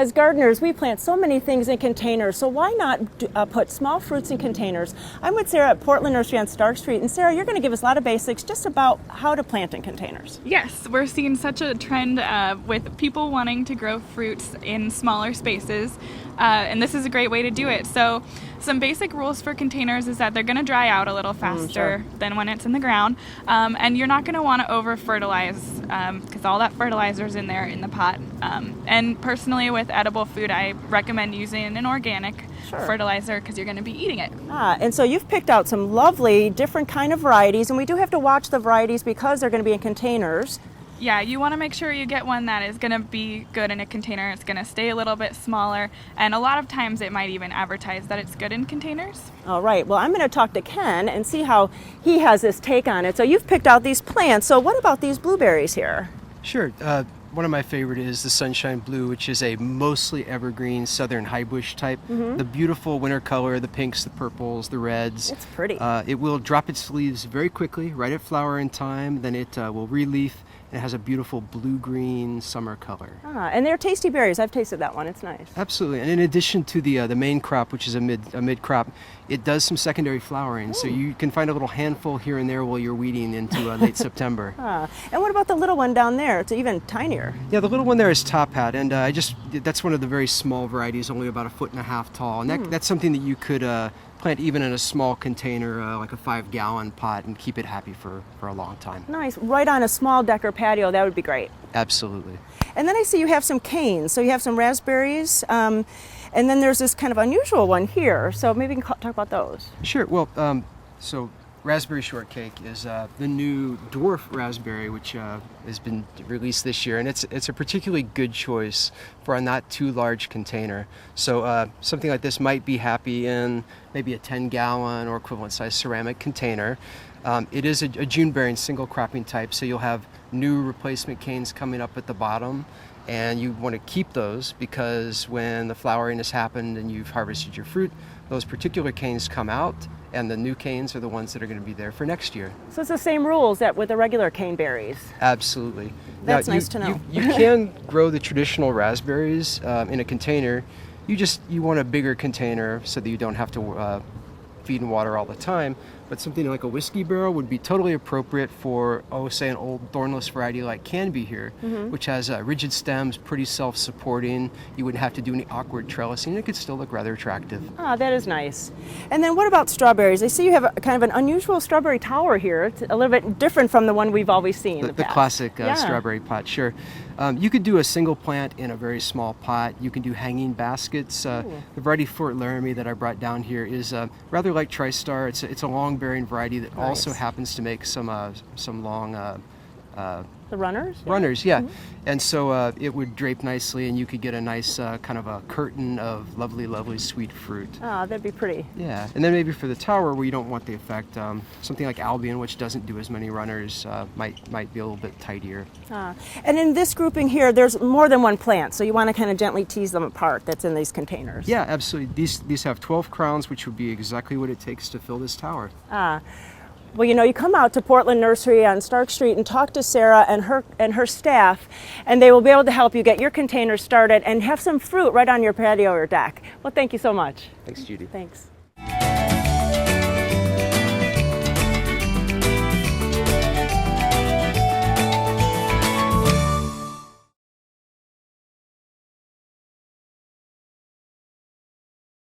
As gardeners, we plant so many things in containers, so why not put small fruits in containers? I'm with Sara at Portland Nursery on Stark Street, and Sara, you're going to give us a lot of basics just about how to plant in containers. Yes, we're seeing such a trend with people wanting to grow fruits in smaller spaces, and this is a great way to do it. So some basic rules for containers is that they're going to dry out a little faster than when it's in the ground, and you're not going to want to over fertilize because all that fertilizer is in there in the pot. And personally, with edible food, I recommend using an organic fertilizer because you're going to be eating it. And so you've picked out some lovely different kind of varieties, and we do have to watch the varieties because they're going to be in containers. Yeah, you want to make sure you get one that is going to be good in a container. It's going to stay a little bit smaller, and a lot of times it might even advertise that it's good in containers. All right, well, I'm going to talk to Ken and see how he has this take on it. So you've picked out these plants. So what about these blueberries here? Sure. One of my favorite is the Sunshine Blue, which is a mostly evergreen southern high bush type. The beautiful winter color, the pinks, the purples, the reds. It's pretty. It will drop its leaves very quickly, right at flowering time. Then it will re-leaf. It has a beautiful blue-green summer color. And they're tasty berries. I've tasted that one. It's nice. Absolutely. And in addition to the main crop, which is a mid crop, it does some secondary flowering. So you can find a little handful here and there while you're weeding into late September. And what about the little one down there? It's even tinier. Yeah, the little one there is Top Hat, and that's one of the very small varieties, only about 1.5 feet tall. And that's something that you could plant even in a small container, like a 5-gallon pot, and keep it happy for a long time. Nice. Right on a small deck or patio, that would be great. Absolutely. And then I see you have some canes. So you have some raspberries, and then there's this kind of unusual one here. So maybe we can talk about those. Sure. Well, so raspberry shortcake is the new dwarf raspberry, which has been released this year, and it's a particularly good choice for a not too large container. So something like this might be happy in maybe a 10-gallon or equivalent size ceramic container. It is a June-bearing single cropping type, so you'll have new replacement canes coming up at the bottom, and you want to keep those because when the flowering has happened and you've harvested your fruit, those particular canes come out, and the new canes are the ones that are going to be there for next year. So it's the same rules that with the regular cane berries. Absolutely. That's nice to know. You can grow the traditional raspberries in a container. You want a bigger container so that you don't have to feed and water all the time. But something like a whiskey barrel would be totally appropriate for, say, an old thornless variety like Canby here, which has rigid stems, pretty self-supporting. You wouldn't have to do any awkward trellising. It could still look rather attractive. That is nice. And then what about strawberries? I see you have kind of an unusual strawberry tower here. It's a little bit different from the one we've always seen. The classic strawberry pot, sure. You could do a single plant in a very small pot. You can do hanging baskets. The variety Fort Laramie that I brought down here is rather like TriStar. It's a long-bearing variety that also happens to make some long the runners? Runners, yeah. And so it would drape nicely, and you could get a nice kind of a curtain of lovely, lovely sweet fruit. That'd be pretty. Yeah, and then maybe for the tower where you don't want the effect, something like Albion, which doesn't do as many runners, might be a little bit tidier. And in this grouping here, there's more than one plant, so you want to kind of gently tease them apart that's in these containers. Yeah, absolutely. These have 12 crowns, which would be exactly what it takes to fill this tower. Well, you come out to Portland Nursery on Stark Street and talk to Sara and her staff, and they will be able to help you get your containers started and have some fruit right on your patio or deck. Well, thank you so much. Thanks, Judy. Thanks.